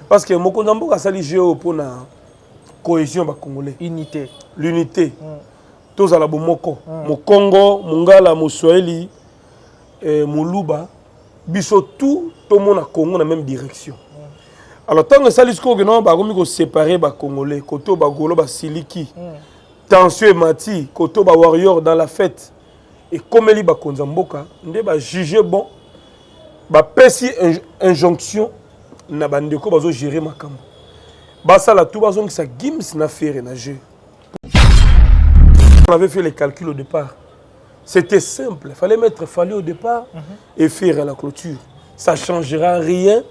Parce que Mokonambo a sali géo pour la cohésion congolais. Unité. L'unité. Tous à la Bomoko. Mon Congo, Mongala, mon Swahili, Moluba, biso tout le monde a Congo dans la même direction. Alors tant que ça discours que non, bah comme il séparer les Congolais, koto ba golo ba siliki, tension et mati, koto ba warrior dans la fête. Et comme il ba konzamboka, ndé ba juger bon, ba pesi injonction na bandeko bazo gérer makambo. Ba ça la tout bazo ça gims na faire na jeu. On avait fait les calculs au départ. C'était simple, il fallait mettre Fally au départ et faire à la clôture. Ça ne changera rien.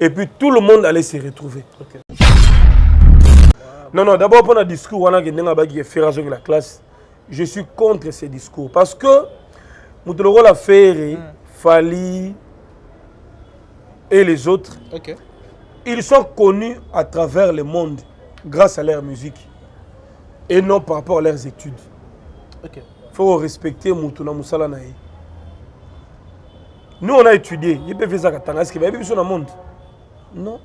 Et puis tout le monde allait se retrouver. Okay. Non, non, d'abord pour le discours, on a faire la classe. Je suis contre ces discours. Parce que nous devons la faire, Fally et les autres. Okay. Ils sont connus à travers le monde grâce à leur musique. Et non par rapport à leurs études. Okay. Il faut respecter Moutuna Moussala Naï. Nous, on a étudié. Il peut faire ça quand est-ce qu'il va y avoir dans le monde? Non.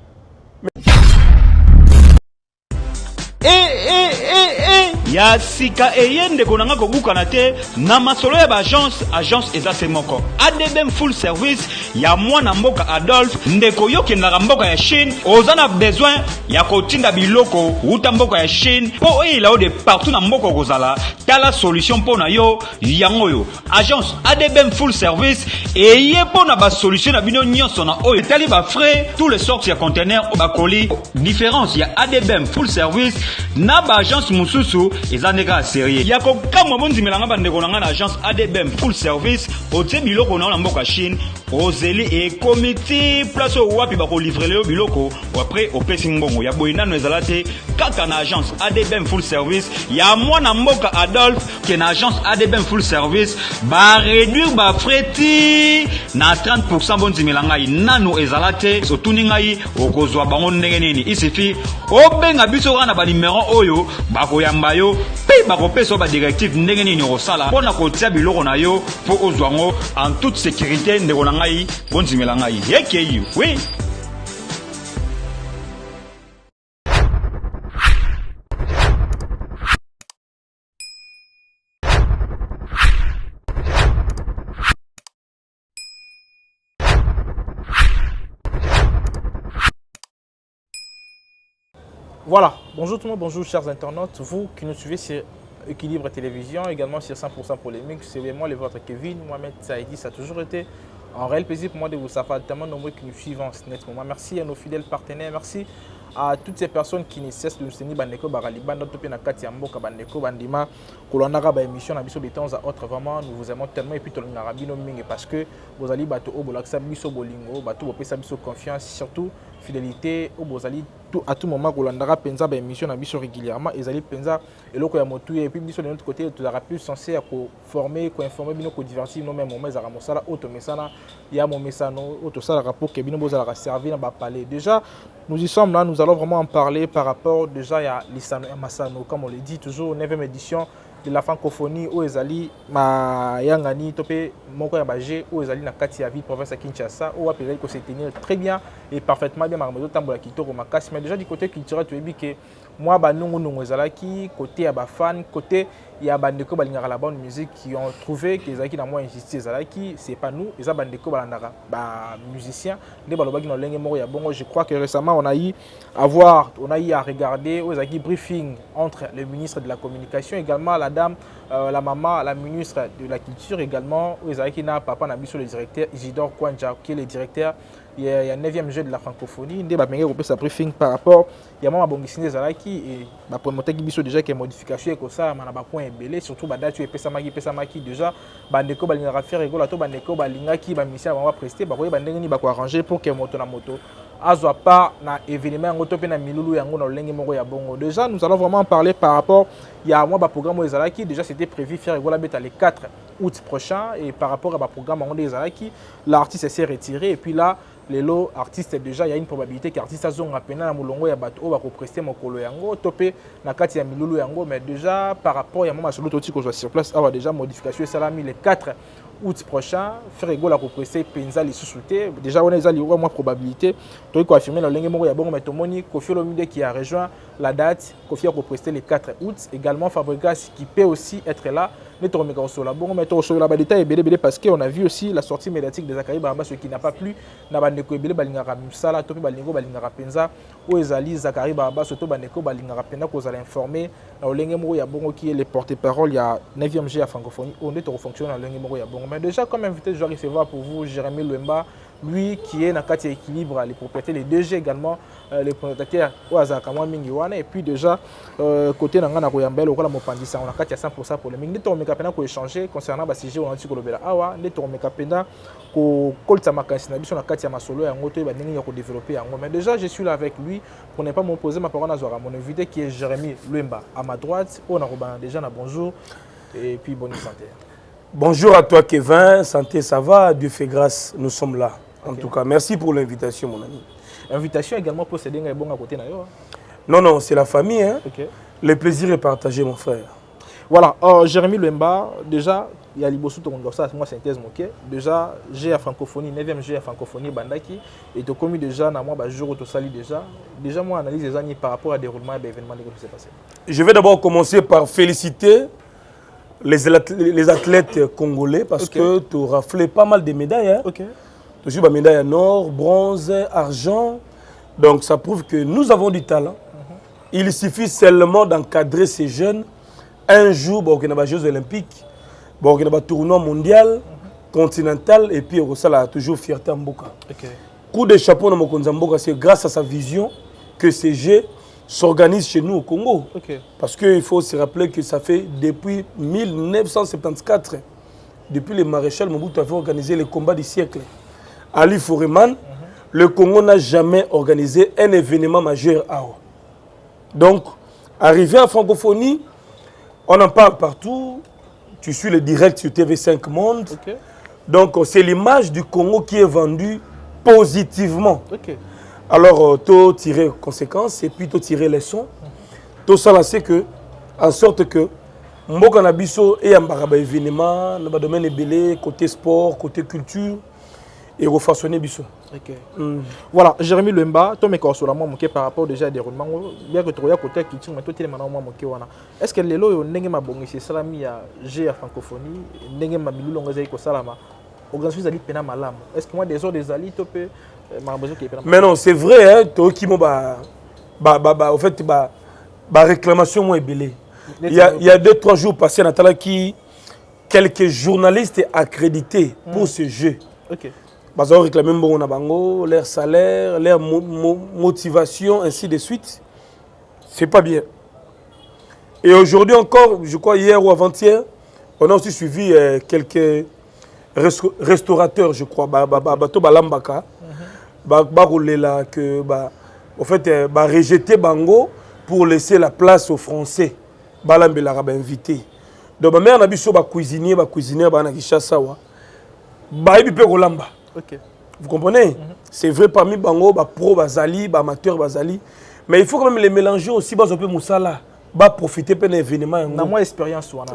Ya sika eyende konanga kobukana te na masolo ya agence eza se moko ADBM full service ya mwana mboka Adolphe ndeko yokendaka mboka ya Chine ozana besoin ya kotinda biloko uta mboka ya Chine po oyela de partout na mboka kozala tala solution po na yo yango yo agence ADBM full service eye po na ba solution na bino nyonso na oyo tali ba frais tous les sortes ya conteneurs ba colis différence ya ADBM full service na ba agence mususu ezandeka sérieux ya ko kamwa bonzimelanga bandeko na ngana agence ADBM full service otie biloko na mboka Chine ozeli e comité place wapi ba ko livrer le biloko après opesi mbongo ya boyinano ezalate kaka na agence ADBM full service ya mwana mboka Adolphe ke na agence ADBM full service ba réduire ba frais na 30% bonzimelanga nanu ezalate sotuni ngai okozwa bango ndenge nini il suffit obenga biso kana ba numéro oyo ba koyamba yo pe ba kopesa ba directive ndenge nini osala pona kotia biloko na yo po ozwango en toute sécurité ndeko na ngai bonzimela ngai yekeyi oui. Voilà, bonjour tout le monde, bonjour chers internautes, vous qui nous suivez sur Équilibre Télévision, également sur 100% Polémique, c'est moi le vôtre Kevin, Mohamed Saïdi, ça a toujours été un réel plaisir pour moi de vous savoir, tellement nombreux qui nous suivent en ce moment. Merci à nos fidèles partenaires, merci à toutes ces personnes qui ne cessent de nous soutenir, Bandeko Baraliban, notre Penakati Amboka, Bandeko Bandima, Kolonara, émission, Nabiso de temps à autre, vraiment, nous vous aimons tellement et puis tout le Narabino Ming parce que vous allez battre au Bolaksa, Biso Bolingo, Batou Bopesa Biso confiance, surtout fidélité au Bozali à tout moment Golandara penza ba émission na biso régulièrement ezali penza eloko ya motu et puis biso de notre côté tu auras plus censé à former ko informer bino ko divertir no même moment za mosala auto mesana ya mo mesano auto sala rapport que bino bozala servir na ba parler déjà nous y sommes là nous allons vraiment en parler par rapport déjà à Lisano et Masano comme on le dit toujours 9e édition de la francophonie où ezali ma yangani topé moko ya baje où ezali na kati ya ville province à Kinshasa où appelé ko se tenir très bien et parfaitement bien marmoto tambola kitoko makasi mais déjà du côté culturel tu es que moi ba nungu ezalaki côté ya ba fan côté ya bandeko balingaka la bonne musique qui ont trouvé que ezalaki na moi injustice ezalaki c'est pas nous eza bandeko balandaka ba musiciens nde balobaki na lenge moko ya bongo je crois que récemment on a eu à regarder où ezalaki briefing entre le ministre de la communication également la dame la maman la ministre de la culture également où ezalaki na papa na biso le directeur Isidore Kwanja qui est le directeur il y a 9e jeu de la francophonie nde ba mengé sa briefing par rapport il y a mama bongisine ezalaki et ba promotaki biso déjà que modification et ko ça na ba point belé surtout ba date pesa maki déjà bandeko balingaka faire rigolo to bandeko balingaki ba mission ba prester ba ko ba ndenge ni ba ko arranger pour que moto na moto azwa pas na événement yango to pe na milulu yango na lenge moko ya bongo déjà nous allons vraiment parler par rapport il y a moi ba programme ezalaki déjà c'était prévu faire rigolo beta le 4 août prochain et par rapport à ba programme yango ezalaki l'artiste s'est retiré et puis là les lots artistes déjà il y a une probabilité qu'artiste azonga pena na mulongo ya bato ba ko prester mokolo yango topé na kati ya milulu yango mais déjà par rapport ya mama solo toti ko sur place avoir déjà modification salami le 4 août prochain faire égol à represser penza les sous-soutés déjà on a moins probabilité tu peux affirmer la langue moko ya bongo mais tomoni Koffi Olomide qui a rejoint la date Koffi a represser le 4 août également Fabregas qui peut aussi être là mais tu remets sur la bongo mais tu sur la détail et belé parce qu'on a vu aussi la sortie médiatique de Zakari Baramba ce qui n'a pas plu na bandeko belé balingara musala to pe balingo balingara penza o ezali Zakari Baramba surtout bandeko balingara penza ko zala informer la langue moko ya bongo qui est le porte-parole il y a 9e G à francophonie on est au fonctionne la langue moko ya bongo mais déjà comme invité je dois recevoir pour vous Jérémy Luemba lui qui est dans le équilibre les propriétés les 2G également les protecteurs au Azakamwa Mingiwana et puis déjà côté Nangana Koyambel au Mopandisa on a 100% pour les Mingi to mekapena ko échanger concernant ba sujet on a dit ko lobela awa ne to mekapena ko kolta makansi na biso na kati ya masolo ya ngoto ba ndenge ko développer yango mais déjà je suis là avec lui pour ne pas m'opposer ma parole à mon invité qui est Jérémy Luemba à ma droite on a déjà na bonjour et puis bonne santé. Bonjour à toi Kevin, santé ça va, Dieu fait grâce, nous sommes là. En tout cas, merci pour l'invitation mon ami. Invitation également pour céder un bon à côté na yo. Non, c'est la famille hein. Okay. Le plaisir est partagé mon frère. Voilà, Jérémy Luemba, déjà il y a Libosu Torongo ça moi synthèse moké. Déjà j'ai à francophonie 9e G à francophonie bandaki et to commis déjà na moi ba jour to sali déjà moi analyse les années par rapport à déroulement de l'événement qui s'est passé. Je vais d'abord commencer par féliciter les athlètes congolais parce que tu as raflé pas mal de médailles. Hein? Tu as eu des médailles en or, bronze, argent. Donc ça prouve que nous avons du talent. Il suffit seulement d'encadrer ces jeunes. Un jour, il y a des Jeux olympiques, il y a des tournois mondial, continental, et puis ça a toujours fierté en Mboka. Coup de chapeau dans Mboka, c'est grâce à sa vision que ces Jeux s'organisent chez nous au Congo. Parce qu'il faut se rappeler que ça fait depuis 1974, depuis le maréchal Mobutu avait organisé les combats du siècle. Ali Foreman, le Congo n'a jamais organisé un événement majeur à eux. Donc, arrivé à francophonie, on en parle partout. Tu suis le direct sur TV5 Monde. Donc, c'est l'image du Congo qui est vendue positivement. Alors, tu tirer conséquences et puis tu tirer les leçons. Tu sais que, en sorte que, Mboka na biso et un événement, dans le domaine belé, côté sport, côté culture, et refaçonner biso. Voilà, Jérémy Luemba, tu me sur la moi par rapport déjà à déroulement. Bien que tu aies côté culture, mais tu es maintenant moi wana. Est-ce que les lois n'engagent ma bonne c'est salami à G à francophonie, n'engagent ma milou longue ko salama. Organisation ali pena malam. Est-ce que moi des autres des ali tu peux mais non, c'est vrai, hein, qui en fait, réclamation moi belé. Il y a 2-3 jours passés, Nathalie, qui quelques journalistes accrédités pour ce jeu. Ils ont réclamé leur salaire, leur motivation, ainsi de suite. C'est pas bien. Et aujourd'hui encore, je crois hier ou avant-hier, on a aussi suivi quelques restaurateurs, je crois, Bato Balambaka. Que en fait rejeter bango pour laisser la place aux Français balambela invité donc ma mère na biso cuisinier na Kinshasa wa ba ibi pe kolamba. Vous comprenez c'est vrai parmi bango pro bazali amateur bazali mais il faut quand même les mélanger aussi bazo pe musala ba profiter pe na événement na moi expérience wana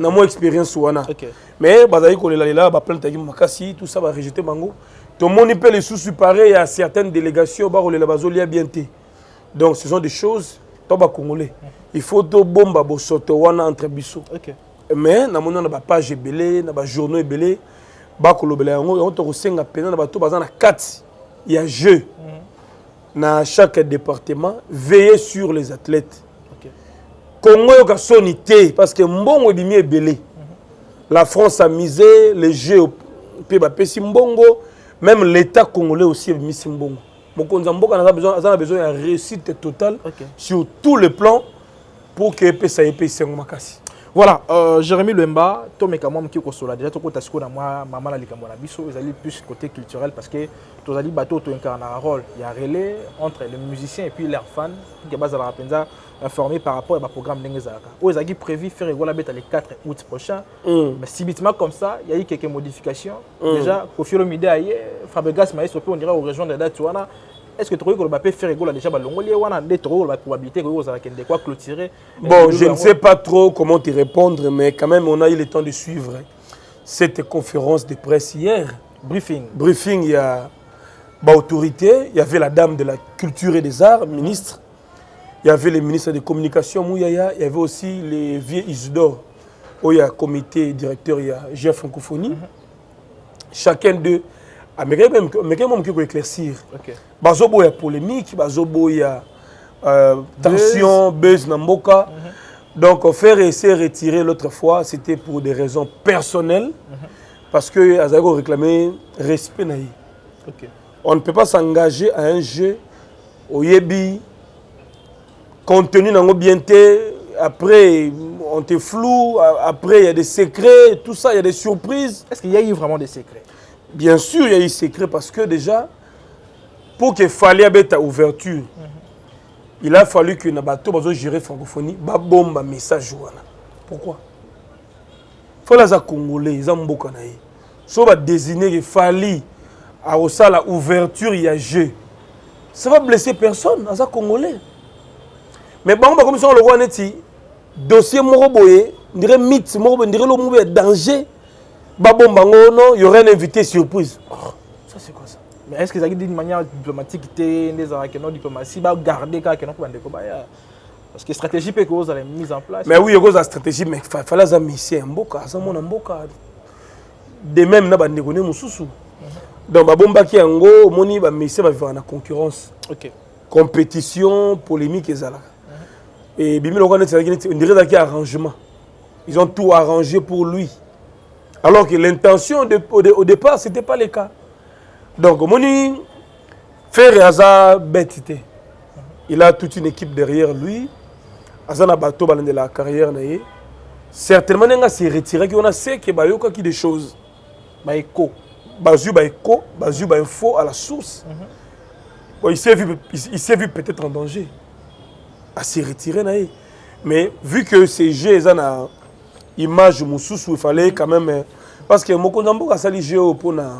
mais bazali kolela ba plainte makasi tout ça va rejeter bango. Tout le monde peut les sous pareil à certaines délégations, donc ce sont des choses congolais. Il faut que bombe entre biso. Mais na mona na ba page belé, na ba journaux belé, ba kolobela on to senga pena na bato bazana 4. Il y a jeu. Dans chaque département, veiller sur les athlètes. Congo yo ka sonité parce que mbongo dimi est belé. La France a misé les jeux pe ba pesi mbongo. Même l'État congolais aussi est mis en bon. Mokonzamboka a besoin de réussite totale sur tous les plans pour que ça ait payé makasi. Voilà, Jérémy Luemba, tu as dit que déjà tu as maman ils plus côté culturel parce que tu as dit que tu incarnes un rôle. Il y a un relais entre les musiciens et puis leurs fans qui sont informés par rapport au programme Nengezaka. Ils ont prévu de faire le 4 août prochain. Mais subitement comme ça, il y a eu quelques modifications. Déjà, Koffi Olomide, Fabregas, Maestro, on dirait aux régions de date. Est-ce que tu crois que tu faire déjà la probabilité que quoi clôturer? Bon, je ne sais pas trop comment te répondre, mais quand même, on a eu le temps de suivre cette conférence de presse hier. Briefing. Briefing, il y a l'autorité, il y avait la dame de la culture et des arts, ministre. Il y avait le ministre des communications, Mouyaya. Il y avait aussi les vieux Isidore, où il y a comité directeur, il y a GIA Francophonie. Chacun d'eux, mais quand même qui peut éclaircir. Bazobo, il y a polémique, Bazobo, il y a tension, buzz, Namboka. Donc, faire essayer de retirer l'autre fois, c'était pour des raisons personnelles, parce que Azago réclamait respect. On ne peut pas s'engager à un jeu au Yebi, contenu dans bien après on te floue, après il y a des secrets, tout ça, il y a des surprises. Est-ce qu'il y a eu vraiment des secrets? Bien sûr, il y a eu des secrets parce que déjà, pour qu'il fallait avoir ouverture, il a fallu que les bateaux gérer la francophonie, bombe un message. Pourquoi? Il faut les Congolais, ils ont beaucoup de choses. Si on désigner qu'il fallait à la ouverture, il y a jeu. Ça va blesser personne, les Congolais. Mais bon, comme ça, on le voit, dossier Moroboye, on dirait mythe, on dirait le danger. Il y aurait un invité surprise. Oh, ça, c'est quoi ça? Mais est-ce que ça d'une manière diplomatique, des diplomatie, garder quelqu'un pour parce que stratégie peut cause la mise en place. Mais oui, il y a une stratégie, mais il fallait la mission en boka, ça mon boka. De même, na bande connaît mususu. Donc babomba ki ango, moni ba mission va vivre en concurrence. OK. Compétition, polémique et ça là. Et bimi on dirait qu'il y a arrangement. Ils ont tout arrangé pour lui. Alors que l'intention au départ, ce n'était pas le cas. Donc, Moni fait Aza bêtité. Il a toute une équipe derrière lui. Azana Bato de la carrière. Certainement, il s'est retiré. On a sait qu'il y a des choses. Baïko. Bazu Baïko. Bazu Baïfo à la source. Il s'est vu peut-être en danger. Il s'est retiré. Mais vu que ces jeux, ils ont image Moussoussou, il fallait quand même. Parce que Mokonambo a sali jeu pour la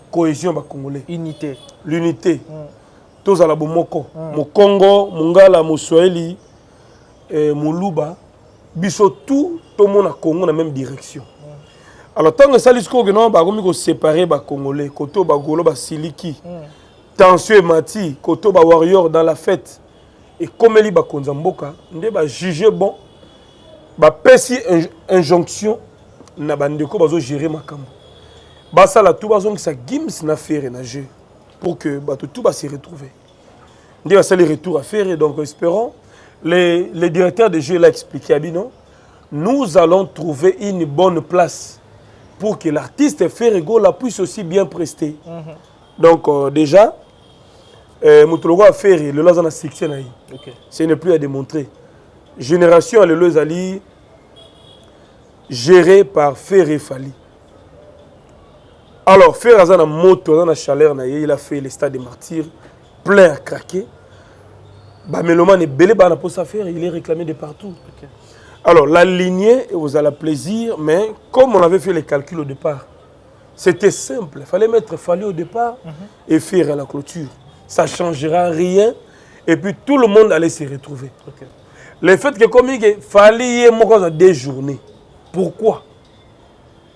cohésion congolais. Unité. L'unité. Tous à la Bomoko. Mon Congo, Mongala, Moswahili, Moluba, biso tout le monde a Congo dans la même direction. Alors tant que ça les Congo non ba gomi ko séparer ba congolais, koto ba golo ba siliki. Tension et mati, koto ba warrior dans la fête. Et comme eli ba konzamboka, ndé ba juger bon. Ba pesi injonction na bandeko bazo gérer makambo. Ba sala tout bazo ki sa gims na faire na jeu pour que ba tout ba se retrouver. Ndé ba sala retour à faire et donc espérons les directeurs de jeu l'a expliqué à Bino, nous allons trouver une bonne place pour que l'artiste Ferrego la puisse aussi bien prester. Donc déjà Moutologo a fait le lazana section naï. Ce n'est plus à démontrer. Génération Alléluia Ali gérée par Ferré Fali. Alors Ferré Azana moto dans la chaleur naï, il a fait les stades des martyrs plein à craquer. Bah Meloman est belé bana pour sa faire, il est réclamé de partout. Alors la lignée vous a le plaisir, mais comme on avait fait les calculs au départ, c'était simple. Il fallait mettre Fali au départ et faire à la clôture. Ça ne changera rien et puis tout le monde allait se retrouver. Le fait que comme il fallait des journées. Pourquoi?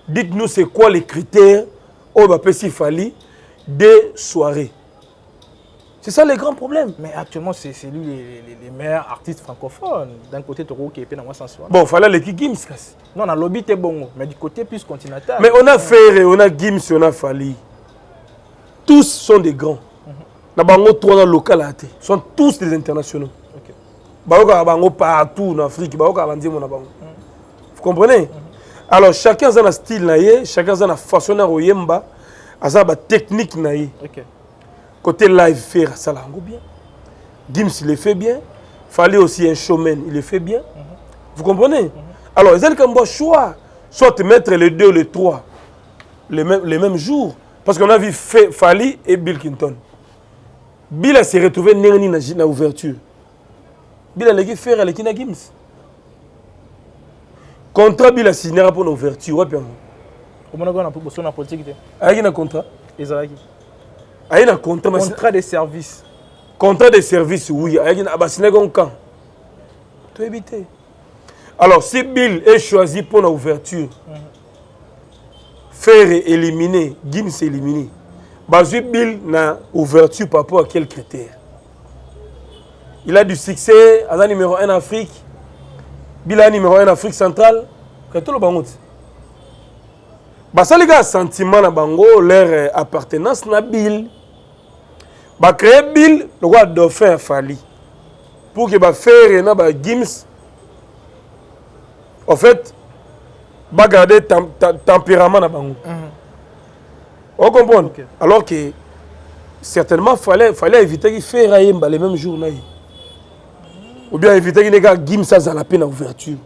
Dites-nous c'est quoi les critères au Bapessi Fali des soirées. C'est ça le grand problème. Mais actuellement, c'est lui les meilleurs artistes francophones. D'un côté, Toro qui est dans moi sensuel. Bon, il fallait les Gims. Non, dans le lobby, c'est bon. Mais du côté plus continental. Mais on a Ferré, on a Gims, on a Fali. Tous sont des grands. Nabango 3 local sont tous des internationaux. Baoka partout en Afrique, Baoka vous comprenez? Alors chacun a un style, chacun a une façon de yemba, a une technique. Côté live faire ça là bien. Gims il le fait bien. Fallait aussi un showman, il le fait bien. Vous comprenez? Alors ils ont comme choix, soit mettre les 2, les 3 les mêmes jours, parce qu'on a vu Fali et Bill Clinton. Bill s'est retrouvé dans la ouverture. Bill a fait faire avec Gims. Contrat Bill a signé pour l'ouverture. Comment on a pour la politique? Avec un contrat. Avec un contrat de service. Contrat de service, oui. Avec un signé un camp. Tu éviter. Alors, si Bill est choisi pour l'ouverture, faire éliminer, Gims éliminé. Bazui Bill na ouverture par rapport à quels critères? Il a du succès, à la numéro 1 en Afrique. Bill a numéro 1 en Afrique centrale. Qu'est-ce que le bangout? Ça les gars sentiment na bango leur appartenance na Bill. Ba créer Bill le roi dauphin Fali pour que ba faire na ba Gims en fait ba garder tempérament na bango. On comprend. Okay. Alors que certainement fallait éviter qu'il fasse Rayemba les mêmes jours là. Ou bien éviter qu'il n'ait Gims à la peine à ouverture.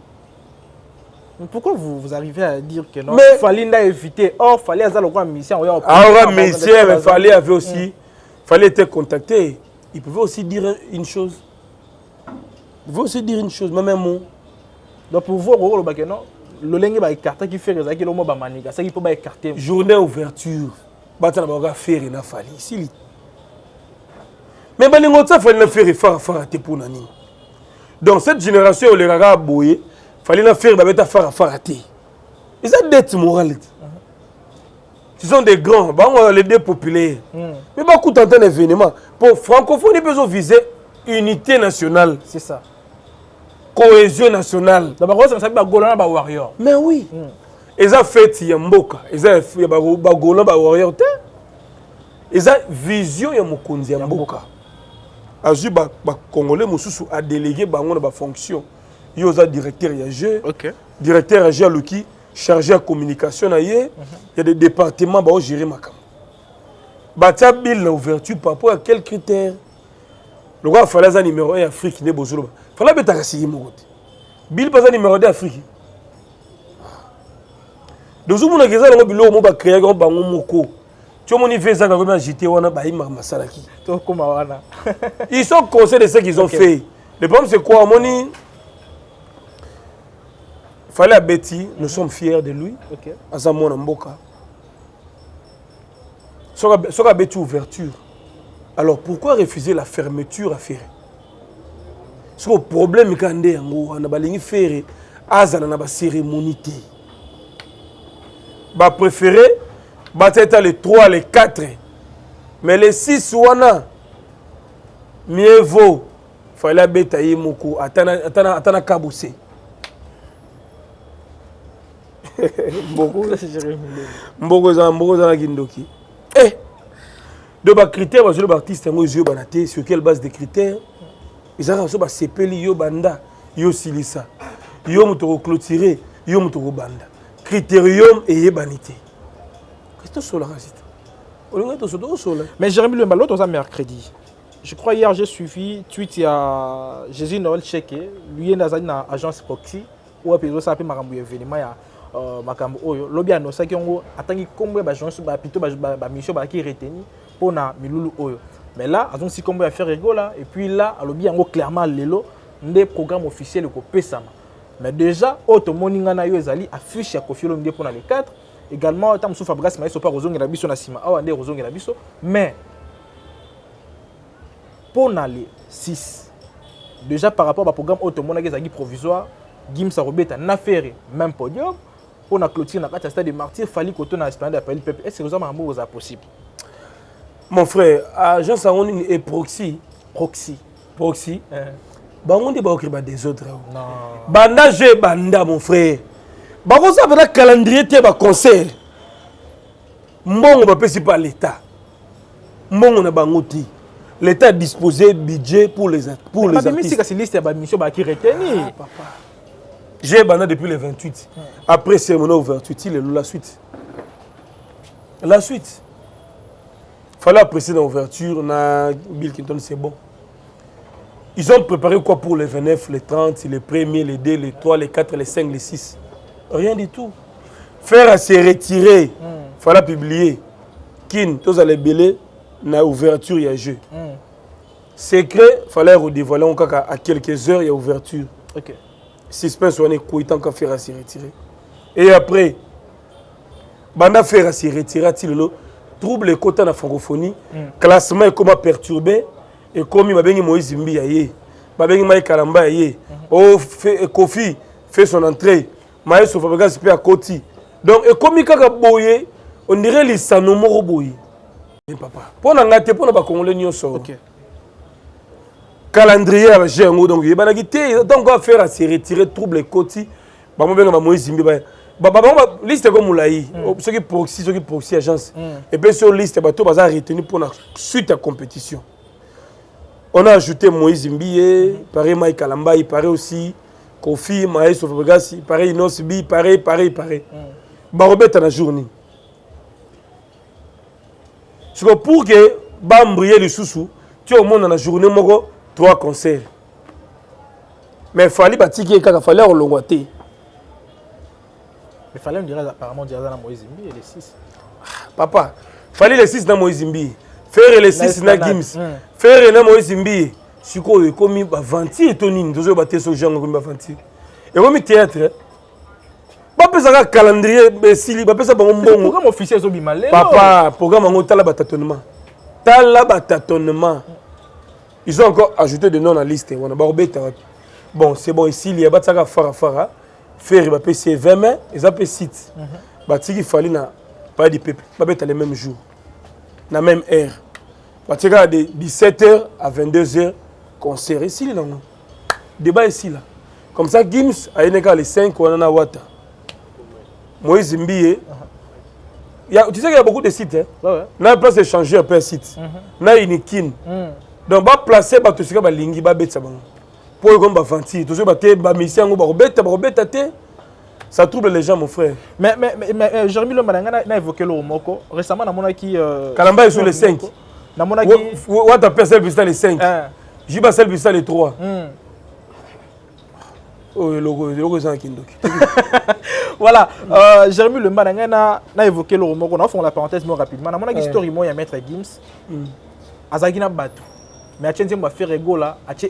Mais pourquoi vous arrivez à dire que non? Mais fallait éviter. Or fallait avoir le grand mission. Alors mission, mais fallait avait aussi fallait être contacté. Il pouvait aussi dire une chose. Il pouvait aussi dire une chose, même un mot. Donc pour vous, le bac non. Le lingue va écarter qui fait que le mot va maniga. Ça qui peut pas écarter. Journée ouverture. Batana va faire une affaire ici. Mais balingo ça fallait faire faire pour nani. Dans cette génération les gars boyé, fallait faire babeta faire rater. Et ça dette morale. Ce sont des grands, les deux populaires. Mais beaucoup d'entendre un événement. Pour francophonie, il peut viser unité nationale. C'est ça. Cohésion nationale. D'abord, ça veut dire warrior. Mais oui. Ils ont fait Yamboka. Ils ont fait warrior. Ils ont vision Yamokunzi Yamboka. Azu ba Congolais mususu a délégué bango ba fonction. Yoza directeur ya jeu. OK. Directeur ya jeu Luki chargé à communication na yé. Il y a des départements ba gérer makam. Batia Bill na ouverture par rapport à quels critères? Le roi fallait un numéro 1 Afrique ne bozolo. Fallait betaka si mogote. Bill pas un numéro 2 Afrique. Donc vous n'avez pas bilo mo ba créer ko bango moko. Tu vois mon niveau ça comme agité wana ba ima masalaki. To comme wana. Ils sont conscients de ce qu'ils ont fait. Le problème c'est quoi moni? Fallait à Betty, nous sommes fiers de lui. OK. Azamona Mboka. Sera Betty ouverture. Alors pourquoi refuser la fermeture à faire? C'est le problème quand on a balingi faire azana na ba cérémonie. Ba préféré battre les 3 les 4. Mais les 6 wana mieux vaut fallait betailler moko atana kabose. Mboko za Gindoki. Eh de ba critères ba jolo artiste ngo yeux banaté sur quelle base de critères ils ont ba sepeli yo banda yo silisa yo muto clôturer yo muto banda critérium et yebanité. Qu'est-ce que c'est la raciste? Mais Jérémy Le Malo dans un mercredi. Je crois hier j'ai suivi tweet à Jésus Noël Checké, lui est dans une agence proxy ou épisode ça peut makambo événement ya makambo oyo lobi anosa ki ngo atangi kombo ba agence ba plutôt ba mission ba ki reteni pour na milulu oyo. Mais là azon si kombo ya faire rigola et puis là lobi yango clairement lelo ndé programme officiel ko pesama. Mais déjà auto moninga na yo ezali affiche ya Koffi Olomide pour na les 4 également tam sou Fabrice Maïso pas rozongi la biso na sima awa ndé rozongi la biso mais pour les 6 déjà par rapport au programme automona qui provisoire Gims a robeta na faire même podium pour la clôture na stade de Martyrs fallait que ton esplanade appelle le peuple. Est-ce que vous avez possible? Mon frère, agence a une et proxy. Bango de baokri ba des autres. Non. Banda je banda mon frère. Bango ça va calendrier te ba concert. Mbongo ba pesi pas l'état. Mbongo na bango ti. L'État a disposé budget pour les artistes. Mais si c'est liste de mission qui retenir. Papa. J'ai banda depuis le 28. Après cérémonie ouverture, il est la suite. La suite. Fallait apprécier l'ouverture, na Bill Clinton c'est bon. Ils ont préparé quoi pour les 29, les 30, les premiers, les 2, les 3, les 4, les 5, les 6. Rien du tout. Faire à se retirer. Fallait publier. Kin, tous les belés. Na ouverture il y a jeu. Secret fallait redévoiler encore à quelques heures il y a ouverture. OK. Suspense on est quoi tant qu'à faire à se retirer. Et après banda faire à se retirer tilo trouble les quotas na francophonie, classement est comment perturbé et comme ma bengi Moïse Mbi yé. Ma bengi Mike Kalamba yé. Oh Koffi fait son entrée. Maïs Fabrice peut à Koti. Donc, et comme il y a boyé, on dirait les sanomoro boyé. Mais papa, pour nous gâter, pour nous pas qu'on les sort. Ok. Calendrier avec Géango, donc il y a des donc on va faire à se retirer trouble les côtés. Bah moi ben moi Zimbi bah liste comme Moulaï, ceux qui proxy agence. Et puis sur liste bah tout va retenu pour la suite à compétition. On a ajouté Moïse Zimbi, pareil Mike Kalamba, il paraît aussi Kofi, Maïs Sofogasi, pareil Inosbi, pareil. Bah Robert à la journée. C'est pour que Bambrier le sous tu au monde dans la journée moko 3 concerts. Mais il fallait bâtir il fallait au longoté. Il fallait me dire apparemment dire dans Moïse Zimbi et les 6. Papa, il fallait les 6 dans Moïse Zimbi. Faire les 6 dans Gims. Faire dans Moïse Zimbi. Si quoi comme vanti et tonine, tous battre ce genre comme vanti. Et comme théâtre. Papa ça calendrier Sili, papa ça bon bon. Programme officiel zo bimalé. Papa, programme en tala batatonnement. Tala batatonnement. Ils ont encore ajouté des noms dans la liste. Bon, c'est bon ici, il y a pas de fara. Faire il va payer 20 mai, ils ont payé site. Il fallait pas du peuple, pas les mêmes jours, la même heure. De 17h à 22h, concert ici là. Débat ici là. Comme ça, Gims a une les 5 on a Wata. Moïse Zimbi. Tu sais qu'il y a beaucoup de sites. Hein? Ouais. Là, place de changer un peu de site. Là, il y a une kin. Donc, on va placer tout ce qui est lingi, pour qu'on va vantir. Tout ce qui est mission, ça trouble les gens, mon frère. Mais Jérémy Lombaranga a évoqué le Romoko. Récemment, on a qui. Kalamba est sur les 5. Ou tu as celle les 5. Jiba celle les 3. Voilà, Jérémy Lombaranga a évoqué le Romoko. On va faire la parenthèse moins rapidement. On a une histoire, il y a Maître Gims. Azagina Batou. Mais tu as fait rigola, tu as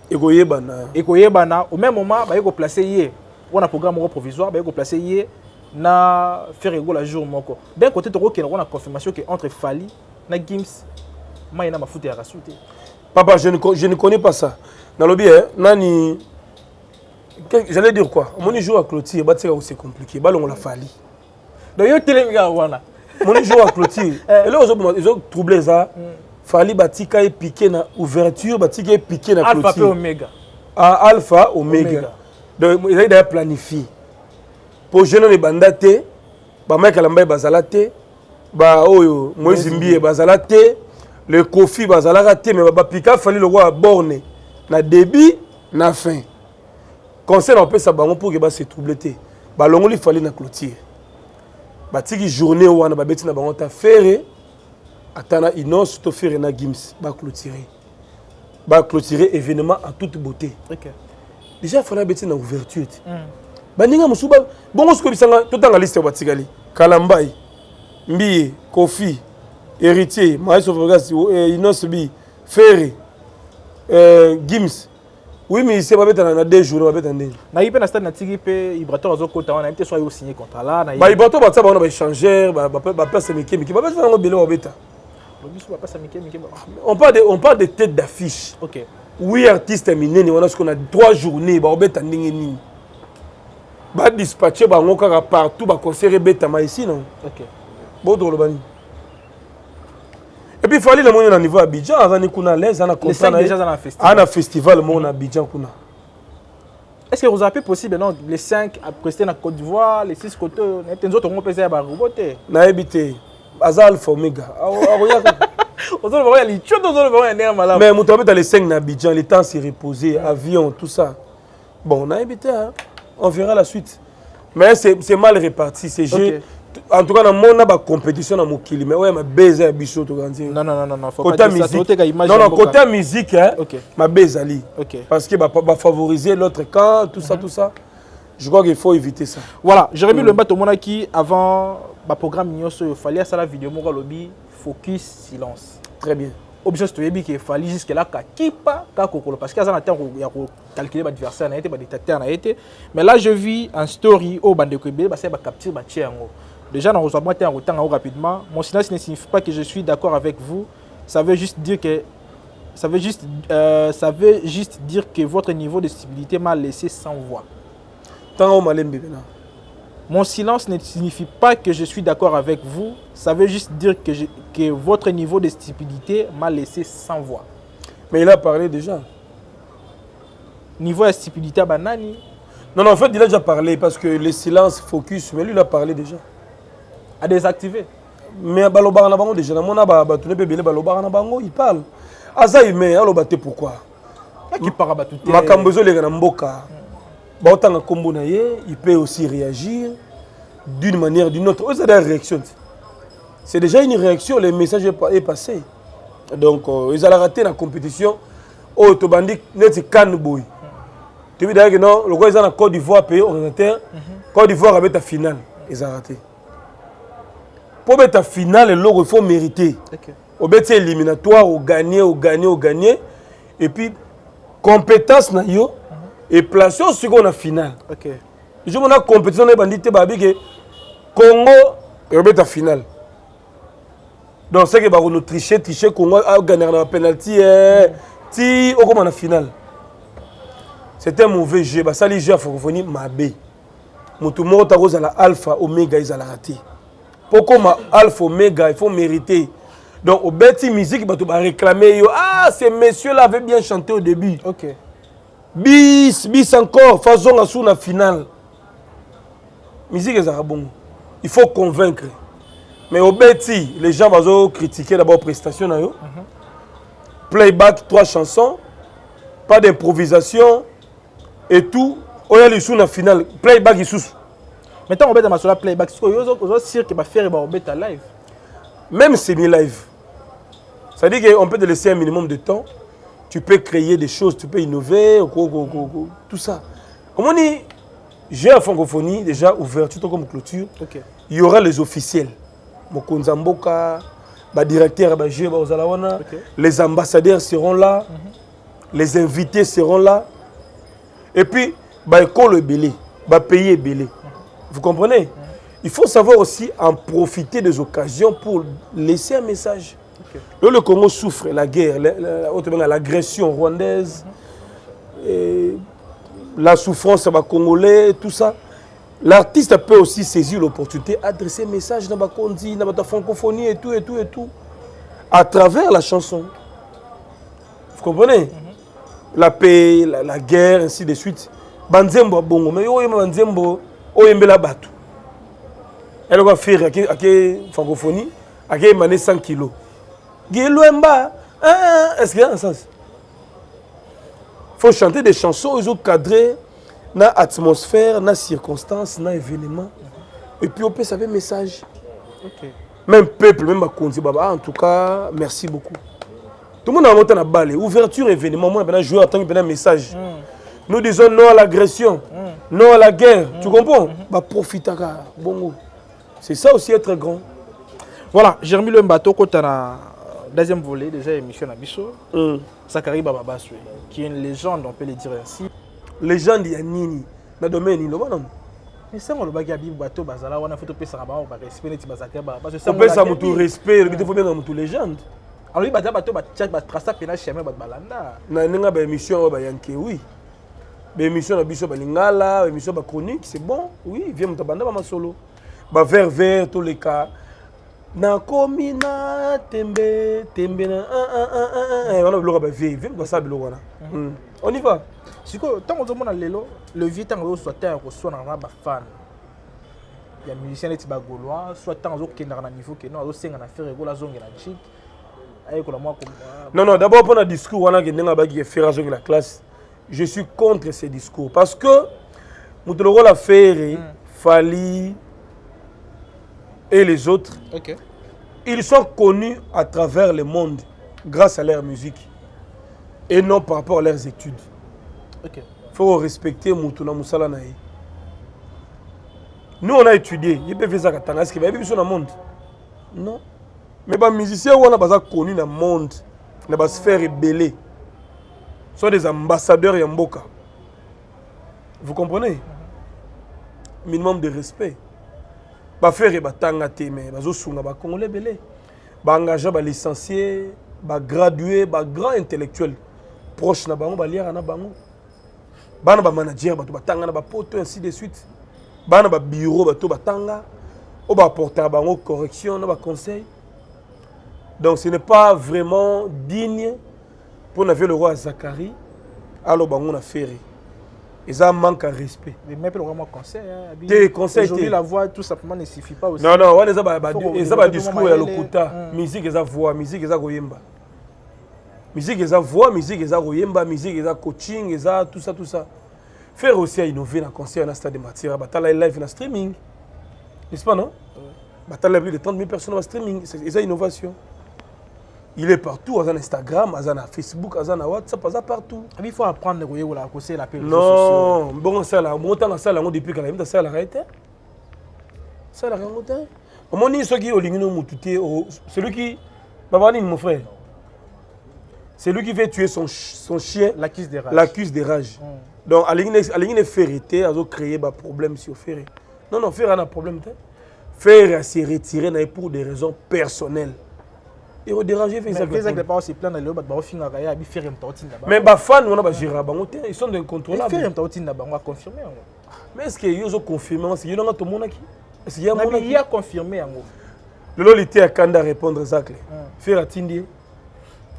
Egoyebana. Au même moment, il faut placer on a un programme provisoire, il faut placer na faire rigola jour moko. D'un côté, tu as confirmation que entre Fali et Gims, il y a foutu à rasuter. Papa, je ne connais pas ça. Dans le bien, nani. J'allais dire quoi? Mon jour à clôture, c'est compliqué. On l'a Fali. Donc, mon jour à clôture. Et là, ils ont troublé ça. Fali batika est piqué na ouverture, batika est piqué na clôture. Alpha et Omega. Alpha, Omega. Donc, ils ont planifié. Pour jeune les bandaté, Mike Kalamba bazalate, Moïse Zimbi bazalate, le Kofi bazalate, mais pika fallait le roi borné. Na début, na fin. Conseil on peut ça pour que se troubleté. Longo il fallait na clôture. Batiki journée où on a bêti na bango ta faire. Attends, il n'a pas fait na Gims, clôturer événement en toute beauté. Okay. Déjà, il faut mettre une ouverture. Baninga musuba, bon ce que bisanga tout dans la liste Watigali. Kalambai, Mbiye, Kofi, Héritier, Maïs Sofogasi, Inosbi, Ferry, Gims. Oui, mais c'est pas mettre dans 2 jours, on va mettre en 2. Na ipe na stade na tigi pe Ibrato azokota on a été soit signé contrat là na. Ibrato ba ça ba on va échanger, ba place miki ba ça on belo obeta. On parle de tête d'affiche. Ok. Oui, artiste minene, on a ce qu'on a 3 journées, bah obeta ndingeni. Bah dispatcher bah on kaka partout, bah concert beta ma ici non. Ok. Bon dans le bani. Et puis il fallait le monde au niveau Abidjan, avant ni kuna les ana comprendre. Déjà dans un festival. Ana festival mon Abidjan kuna. Est-ce que vous avez possible non les 5 à prester na Côte d'Ivoire, les 6 côtés, n'était autres on peut faire ba roboter. Na habité. Alpha Omega. Mais mon travail dans les 5 n'Abidjan, le temps s'est reposé, avion, tout ça. Bon, on a habité, hein? On verra la suite. Mais c'est mal réparti, c'est jeu. En tout cas, dans mon compétition dans mon kili, mais ouais, ma baise à Bichot. Non, faut côté musique. Non, côté musique, hein, ma baise ali. Parce que va favoriser l'autre camp, tout ça. Je crois qu'il faut éviter ça. Voilà, Jérémy Lomba Tomonaki, avant le programme, il fallait faire la vidéo, lobby, focus, silence. Très bien. Objectif de qu'il fallait jusque là, parce qu'il y a un temps où il y a calculé l'adversaire, mais là je vis en story au bande de Québec, c'est capture déjà dans reçoit temps rapidement. Mon silence ne signifie pas que je suis d'accord avec vous. Ça veut juste dire que votre niveau de stabilité m'a laissé sans voix. Tant au Malembe maintenant. Mon silence ne signifie pas que je suis d'accord avec vous. Ça veut juste dire que votre niveau de stupidité m'a laissé sans voix. Mais il a parlé déjà. Niveau de stupidité à Banani. Non, en fait, il a déjà parlé parce que le silence focus, mais lui, il a parlé déjà. À désactiver. Mais à Balobara Nabango, déjà, il parle. Aza humain, alors pourquoi? Qui parle à tout. Makambozo les Mboka. Il peut aussi réagir d'une manière ou d'une autre. C'est des réactions. C'est déjà une réaction, le message est passé. Donc, ils ont raté la compétition. Oh, tu bandit, n'est-ce pas Boy. Tu veux dire que non, le gars est en Côte d'Ivoire, pays ordinateur. Côte d'Ivoire avec ta finale. Ils ont raté. Pour mettre ta finale, il faut mériter. Au bet éliminatoire, au gagner. Et puis, compétence, et placer au second en finale. Je me dis compétition de bandit que Congo est en finale. Donc c'est que nous tricher Congo a gagné la penalty ti au comme en finale. C'était un mauvais jeu, ça les jeux à francophonie mabé. Mutu moko ta rose la alpha oméga ils a raté. Pourquoi ma alpha oméga il faut mériter. Donc au bêti musique ba to ba réclamer ah ces messieurs là avaient bien chanté au début. OK. Bis encore, faisons la sous la finale. Musique est bon. Il faut convaincre. Mais au Betty, les gens vont critiquer d'abord prestation. Playback, 3 chansons, pas d'improvisation et tout. On a les sous la finale. Playback, il sous. Maintenant, on va dans la playback. On va dire qu'il va faire un live. Même semi-live. Ça veut dire qu'on peut te laisser un minimum de temps. Tu peux créer des choses, tu peux innover, tout ça. Comme on dit, j'ai la francophonie déjà ouverte, tout comme clôture. Il y aura les officiels. Mokonza Mboka, directeur, les ambassadeurs seront là, les invités seront là. Et puis, école belé, pays est belé. Vous comprenez? Il faut savoir aussi en profiter des occasions pour laisser un message. Le Congo souffre, la guerre, l'agression rwandaise, la souffrance des Congolais, tout ça. L'artiste peut aussi saisir l'opportunité, adresser un message dans la Kondi, dans la francophonie et tout, à travers la chanson. Vous comprenez? La paix, la guerre, ainsi de suite. Banzembo bongo, mais yo banzembo, oyembela batu. Elle va faire avec la francophonie, avec 100 kilos. Est-ce qu'il y a un sens? Il faut chanter des chansons, ils ont cadré dans l'atmosphère, dans la circonstance, dans l'événement. Et puis on peut savoir un message. Même peuple, même Bakonzi, en tout cas, merci beaucoup. Tout le monde a monté la balle. Ouverture événement, moi, je joue en tant que un message. Nous disons non à l'agression, non à la guerre. Tu comprends? Profite. Bon. C'est ça aussi être grand. Voilà, Jérémy Lembato, quand on a deuxième volet, déjà émission Nabiso, Sakari Bababaswe, qui est une légende, on peut le dire ainsi. Légende, il y a Nini. Dans le domaine, il y a mais ça, on va dire que Bato Bazala, on a fait ça, on va respecter les Bazaka. On peut ça, mon respect, il faut bien dans mon légende. Alors, il va dire Bato Batrasa, Pena Chemé Balanda. Dans une émission, oui. L'émission Nabiso Balingala, l'émission chronique, c'est bon, oui, viens m'tabanda ma solo. Vers tous les cas. Na komina tembe na on y va. Si tant on demande lelo le vieux temps on soit terre on soit na ba fan. Il y a musicien qui ba gaulois soit tant on qui na niveau que non on senga na faire gola zonga na chic. Ay ko la moi comme non d'abord pour un discours on a que nga ba qui faire zonga la classe. Je suis contre ces discours parce que Moutologo la faire Fali et les autres, ils sont connus à travers le monde grâce à leur musique et non par rapport à leurs études. Il faut respecter Moutuna Moussala Naï. Nous, on a étudié. Il peut faire ça quand est-ce qu'il va y avoir dans le monde? Non. Mais les musiciens, on a connus dans le monde, dans la sphère ébellée. Ce sont des ambassadeurs Yamboka. Vous comprenez? Minimum de respect. Ba faire batanga te mais bazo sunga ba congolais belé ba engager ba licencié ba gradué ba grand intellectuel proche na bango ba liera na bango bana ba manager ba to batanga na ba poto ainsi de suite bana ba bureau bato batanga o ba porter bango correction na ba conseil. Donc ce n'est pas vraiment digne pour le roi Zacharie alors bango na faire. Et ça manque de respect. Mais même le roi conseil aujourd'hui la voix tout simplement ne suffit pas aussi. Non on les a discours ya lokuta, musique eza voix, musique eza koyemba. Musique eza voix, musique eza koyemba, musique eza coaching, eza tout ça. Faire aussi à innover dans le conseil dans stade de matière, batala live dans streaming. N'est-ce pas non? Batala plus de 30 000 personnes en streaming, c'est ça innovation. Il est partout, à Instagram, à Facebook, à WhatsApp, à partout. Il faut apprendre à conseiller la paix. Non, bon ça là, bon temps ça là, on depuis que la même ça la arrêté. Ça la remonté. Comment dit ceux qui au lingino mututé, celui qui Babani mon frère. C'est lui qui veut tuer son chien, l'accuse des rages. L'accuse des rages. Donc à l'ingine ferrité, à créer des problèmes sur ferré. Non, faire un problème. Faire se retirer pour des raisons personnelles. Et au déranger fait ça. Mais les parents se plaignent le bas fin à faire un tautine là-bas. Mais ba fan on a gérer bangoté, ils sont incontrôlables. Faire un tautine là-bas, on va confirmer. Mais est-ce que ils ont confirmé est-ce qu'il y a tout le monde qui? Est-ce qu'il y a confirmé en gros. Le lolité a Kanda répondre ça clé. Faire atindi.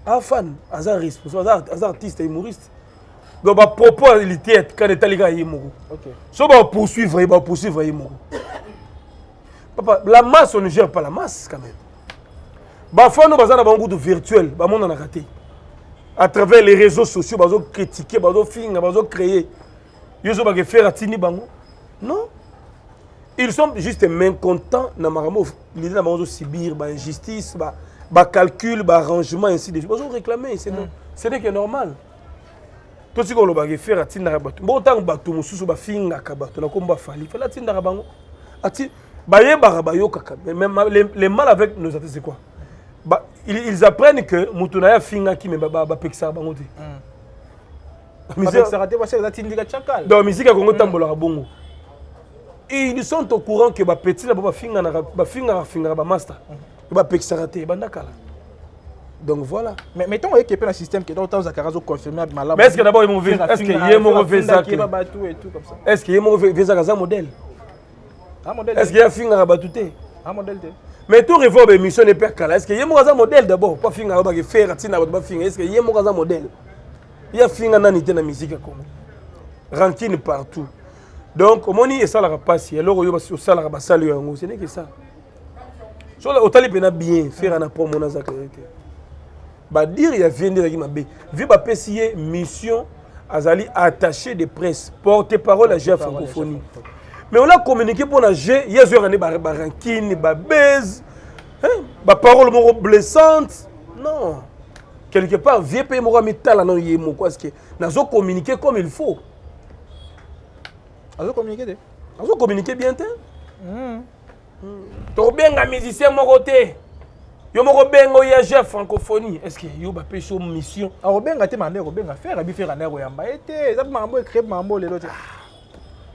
Ah fan, azar responsable, azar artiste et humoriste. Donc ba propos il était quand état les gars yemoko. OK. So ba poursuivre yemoko. Papa, la masse on ne gère pas la masse quand même. Parfois, nous avons un goût virtuel, on a raté. À travers les réseaux sociaux, nous avons critiqué, nous avons créé. Nous avons fait ratini bango. Non. Ils sont juste mécontents. Nous avons subir l'injustice, le calcul, l'arrangement, ainsi de suite. Nous avons réclamé. Ce n'est que normal. Tout ce qu'on a fait, ratini bango. Bon temps, nous avons fait finga kabato. Nous avons fait ratini bango. Les mal avec nos artistes, c'est quoi? Ils apprennent que Moutounaya finga qui me baba peksa bangote. Donc musique a Congo tambola bongo. Et ils sont au courant que ba petit la baba finga ba master. Ba peksa raté bandakala. Donc voilà. Mais mettons qu'il y a un système qui est autant Zakarazo confirmé malade. Mais est-ce que d'abord ils m'ont vu? Est-ce qu'il y a un mauvais Zak? Est-ce qu'il y a un mauvais Zak à modèle? Est-ce qu'il y a un finga rabatouté? Un modèle. Mais tout réforme émission n'est pas calme. Est-ce qu'il y a un modèle d'abord? Pas finir à faire est-ce qu'il y a un modèle? Il y a finir dans la musique comme rancune partout. Donc comment on est ça la passe? Alors il y a ça la salut en ce n'est que ça. Sur le hôtel il bien faire un promo dans sa clarté. Bah dire il y a vient de ma bé. Vu ba PCA mission azali attaché de presse porte-parole à la francophonie. Mais on a communiqué pour la G, il y a des rancune, des baises, des paroles blessantes. Non. Quelque part, vieux pays m'aura mis tal non yémo quoi ce que nous communiqué comme il faut. Nous communiqué Nous communiqué bien té. To benga musicien mo côté. Yo mo benga ya chef francophonie. Est-ce que yo ba pêche mission? Ah benga té mandé benga faire abi faire na yamba été, ça mambo écrit mambo les autres.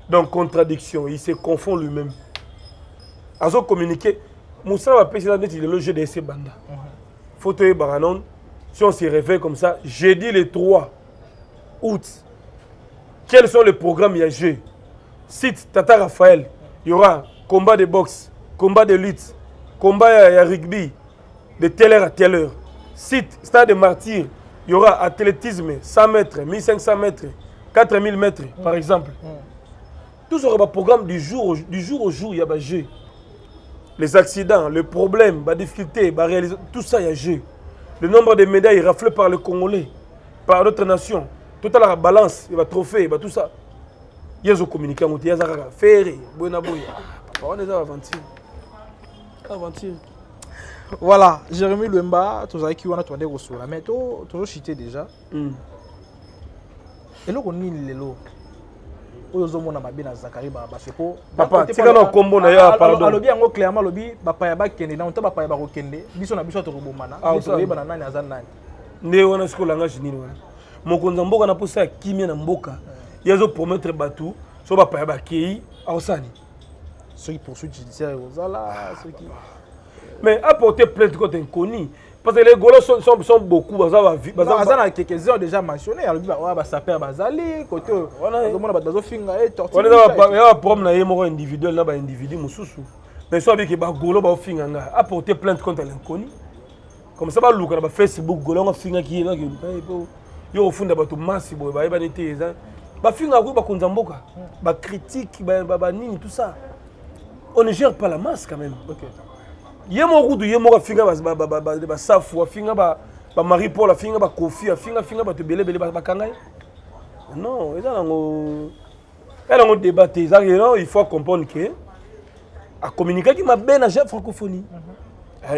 Donc, contradiction, il se confond lui-même. Azo communiqué, Moussa va pêcher le jeu de ces bandes. Photo et Baranon, si on se réveille comme ça, jeudi le 3 août, quels sont les programmes il y a jeu? Site Tata Raphaël, il y aura combat de boxe, combat de lutte, combat de rugby, de telle heure à telle heure. Site Stade de Martyrs, il y aura athlétisme, 100 mètres, 1500 mètres, 4000 mètres, par exemple. Tout sur le programme du jour au jour, il y a des jeux. Les accidents, les problèmes, les difficultés, tout ça, il y a jeu. Le nombre de médailles raflées par les Congolais, par d'autres nations. Tout à la balance, il y a trophée, tout ça. Il y a des communicants, il y a des ferrés, on est aventure. Voilà, Jérémy Luemba, tu as qui on a tourné au sol. Mais tu as cité déjà. Et là, on est les lots. Papa, tu as combo na ya pardon. Alobi yango clairement lobi papa ya ba kende na on ta papa ya ba ko kende. Biso na biso to robomana. Biso yeba na nani azan nani. Ne wana sikola nga jinini wana. Mokonza mboka na posa kimia na mboka. Yazo promettre batu so papa ya ba kei awsani. Ceux qui poursuivent judiciaire aux ala ceux qui. Mais apporter plainte contre inconnu. Parce que les Golos sont beaucoup. Bazana quelques-uns déjà mentionné. Alors, ça perd Bazali, côté. On a un problème individuel, individu, mais soit avec les Golo, apporter plainte contre l'inconnu. Comme ça, on Facebook, Golo, on finga qui est là, il y a au fond de masse, critique, tout ça. On ne gère pas la masse quand même. Il y a mon goût, il y a mon finga, safou, finga, Marie-Paul, finga, Kofi, finga, te belé, non, elle a un débat. Il faut comprendre que a communiqué qui m'a bien à la francophonie.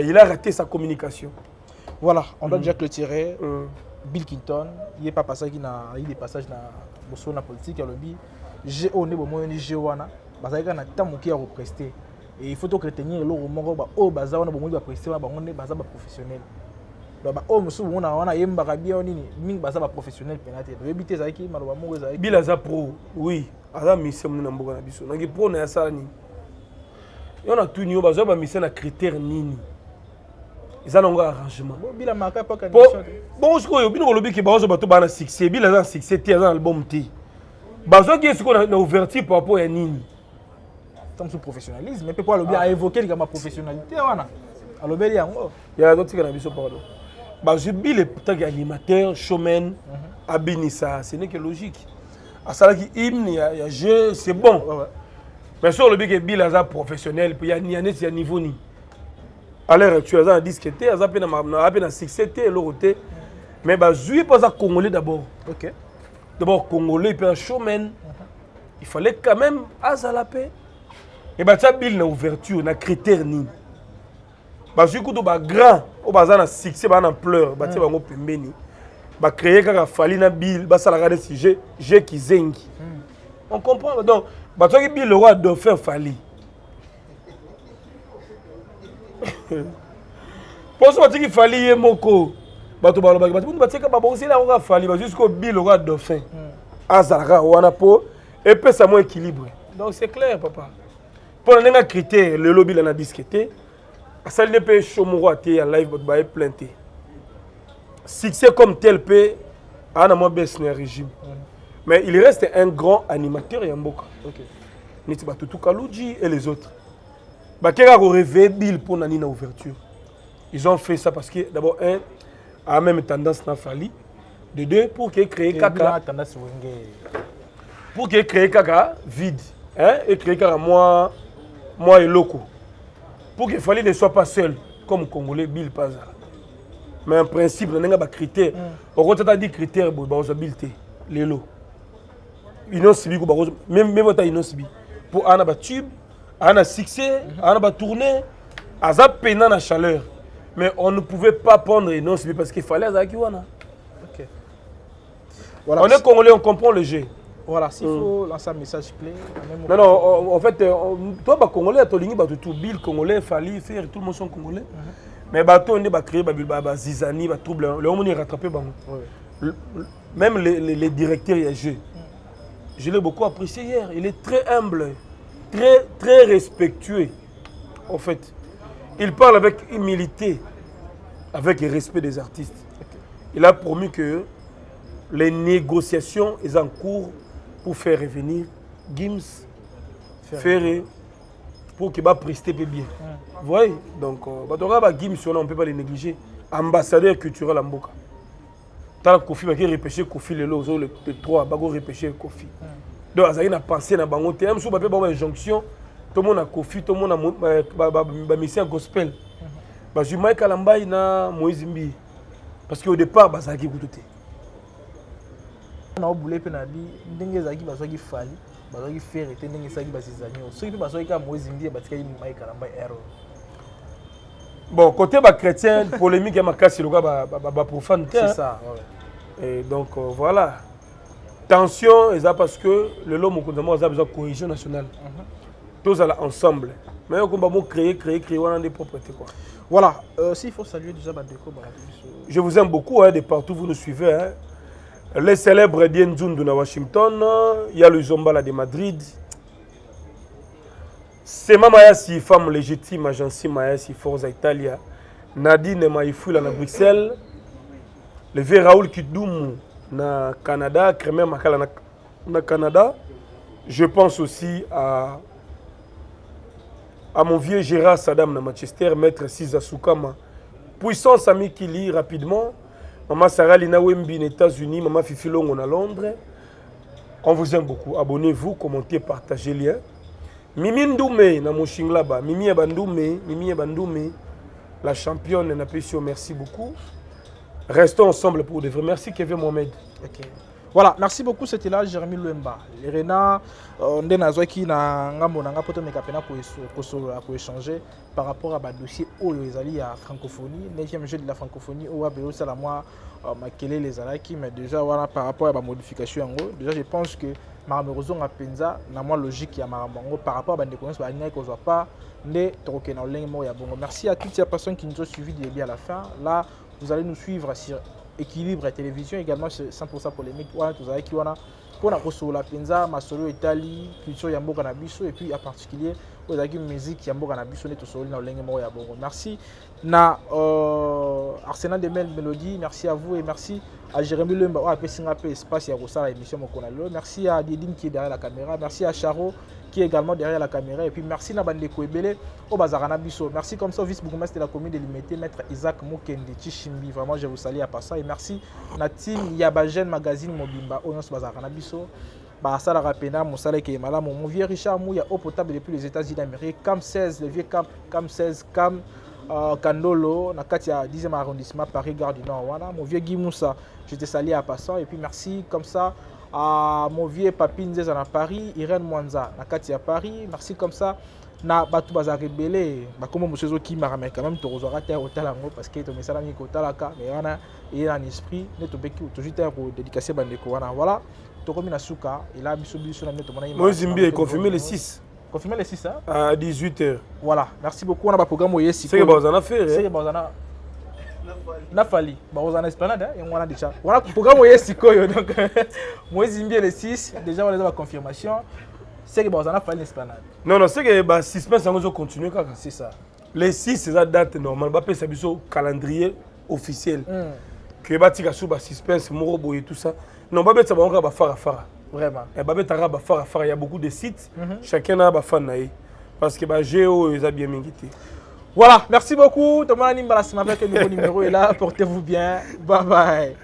Il a raté sa communication. Voilà, on doit déjà clôturer. Bill Clinton, il n'y a pas passage qui a eu des passages dans la politique, j'ai on est bon j'ai wana parce que na tamu qui a represté et il faut donc retenir le moment au bazar on a bon prester on est bazar professionnel. Donc au musu on a yemba kabia nini ming bazar professionnel penate. Le bité zaki maloba mo zaki. Bill aza pro, oui, aza mission na mboka na biso. Na ki pro na sala ni. On a tout ni bazar ba mission na critère nini. Ils ont un arrangement. Bill a marqué pas qu'un bon, ce que vous avez dit, c'est que vous avez succès. Bill a un succès, il y a un album. Bazo qui est ce qu'on a ouverture par rapport à Nini. Comme ce professionnalisme, mais pourquoi le Bill a évoqué ma professionnalité. Alors, il y a d'autres qui ont dit pardon. Bazo Bill est peut-être animateur, showman, Abinissa, ce n'est que logique. À ça, il y a jeu, c'est bon. Mais sur le Bill a un professionnel, il y a un niveau ni. À l'heure actuelle, il y a un disque, il y a un succès, mais je ne pas Congolais d'abord. D'abord, Congolais, il peut un showman. Il fallait quand même à la paix. Et ça, Bill, une ouverture, un critère. Je suis grand, il y a un succès, il y a un pleur, il y a un pembeni. Il y a créé un fali na Bill, il y a un sujet, j'ai qui zengi. On comprend. Donc, Bill, le roi dauphin fali. Pour ça, il fallait moko. Bato baloba bato batika babonzi la nga fali jusqu'au Bill roi dauphin. Azara wana po et puis ça moins équilibré. Donc c'est clair papa. Pour un critère le lobby la discuté. Ça ne peut chomorater en live ba plainte. Succès comme tel peut ana mo baisse le régime. Mais il reste un grand animateur et un mboka. OK. Niti Batutu Kalouji et les autres. Bakera rêvé Bill pour nani na ouverture. Ils ont fait ça parce que d'abord un a même tendance à Fali. De deux, pour qu'il crée caca. Pour qu'il crée caca vide. Hein? Et créer caca moi et loco. Pour que Fali ne soit pas seul, comme Congolais, Bill Paza. Mais en principe, on a un critère. On a dit critères pour l'habilité. Les lots. Même votre inosibi. Pour un tube, un succès, un tournée, un pénal à chaleur. Mais on ne pouvait pas prendre les noms parce qu'il fallait Zakiwana. Ok. Voilà, on est Congolais, on comprend le jeu. Voilà, s'il faut lancer un message clé. Non, en fait, toi, Congolais, tu as tout Bill, Congolais, Fali, faire, tout le monde sont Congolais. Mais on a créé des zizani, des troubles. Le monde est rattrapé. Même les directeurs, il y a jeu. Je l'ai beaucoup apprécié hier. Il est très humble, très respectueux, en fait. Il parle avec humilité, avec le respect des artistes. Il a promis que les négociations sont en cours pour faire revenir Gims, Ferré, pour qu'il va prester bien. Vous voyez? Donc, Gims, on ne peut pas les négliger. Ambassadeur culturel en Mboka. Tant que Kofi va repêcher Kofi le 3, va repêcher Kofi. Donc, il a pensé à Bango. Même si on peut avoir une injonction, tout le monde a Kofi, tout le monde a mission gospel. Je suis Mike Kalambay na Moïse Mbi. Parce qu'au départ, ça a été tout. On a oublié que Ndenge Zaki Bazaki Fali, Bazaki Ferre et Ndenge Zaki Bazizani. Ceux qui Bazaki Moïse Mbi, Bazaki Mike Kalambay erreur. Bon, côté chrétien, polémique, il y a ma profane. C'est ça. Et donc voilà. Tension, parce que le lot, on a besoin de cohésion nationale. Tous ensemble. Mais on va créer, on a des propriétés. Voilà, s'il faut saluer déjà Bandeko. Je vous aime beaucoup, de partout vous nous suivez. Hein. Les célèbres Dienzundu de Washington, il y a le Zombala de Madrid. C'est Mamayasi, femme légitime, agence Mayasi, Forza Italia. Nadine Maïfoula na Bruxelles, le vieux Raoul Kidoum na Canada, Crémer Makala na Canada. Je pense aussi à mon vieux Gérard Saddam na Manchester, maître Siza Soukama. Puissance ami qui lit rapidement. Maman Sarah Lina Wembi aux États-Unis, Maman Fifi Longo à Londres. On vous aime beaucoup. Abonnez-vous, commentez, partagez le lien. Mimi Ndoumé na Moshing là-bas. Mimi Bandoumé, la championne Napesio, merci beaucoup. Restons ensemble pour de vrai. Merci Kevin Mohamed. Okay. Voilà, merci beaucoup. C'était là Jérémy Luemba. Rena, on est dans pour échanger par rapport à dossier Oyozali à francophonie, 9e jeu de la francophonie, au Abéo Salamoi, Makele les Alaki, mais déjà voilà par rapport à la modification en gros. Déjà je pense que Maramorozon a penza, na moins logique à Maramongo par rapport à la découverte, bah il n'y a pas né troquer en ligne moi bon. Merci à toutes ces personnes qui nous ont suivis du début à la fin. Là, vous allez nous suivre sur Équilibre Télévision, également 100% polémique. Voilà, tout ça qui wana pour la la penza, masolo Italie, culture Yambo Canabiso et puis en particulier aux agis musique Yambo Canabiso net au na lenge mo ya bongo. Merci na Arsenal de Mel Mélodie, merci à vous et merci à Jérémy Lemba ou à Pessingape espace ya Rosala émission Mokonalo. Merci à Didine qui est derrière la caméra, merci à Charo qui est également derrière la caméra et puis merci à Bandeko Ebele au Bazarana Bisso. Merci comme ça au vice-bourgmestre de la commune de Limité, maître Isaac Mokende Chichimbi. Vraiment je vous salue à part ça et merci na team Yabagen Magazine Mobimba au Bazarana Bisso. Sala Rapena, Moussala Kemala, mon vieux Richard Mouya, eau potable depuis les États-Unis d'Amérique, Cam 16, le vieux Cam 16, Cam Kandolo, Nakatia 10e arrondissement, Paris, Gare du Nord, voilà. Mon vieux Guy Moussa, je te salue à passant, et puis merci comme ça à mon vieux Papine Zézan à Paris, Irène Mwanza, Nakatia Paris, merci comme ça. Na batu bazari belé comme monsieur Zoki maramé quand même to terre au talango parce que to mesala ni ko talaka mais wana il a un esprit ne to beki to juste pour dédicacer bandeko wana voilà to comme na suka il a biso na neto mona moi Zimbi est confirmé le 6 hein à 18h voilà merci beaucoup on a pas programme yesi c'est que bon en affaire c'est que bon na Nafali on a esplanade et on a déjà voilà programme yesi koyo donc moi Zimbi le 6 déjà on a la confirmation. C'est que on a fait l'esplanade. Non, c'est que le suspense va continuer. C'est ça. Les 6, c'est la date normale. On va faire un calendrier officiel. Que va tirer sur le suspense, Morobo et tout ça. Non, on va mettre ça à faire. Vraiment. Et on va mettre ça à faire. Il y a beaucoup de sites. Chacun a un fan. Parce que Géo, ils ont bien mérité. Voilà, merci beaucoup. Thomas Nimbalas, ma nouveau numéro est là. Portez-vous bien. Bye bye.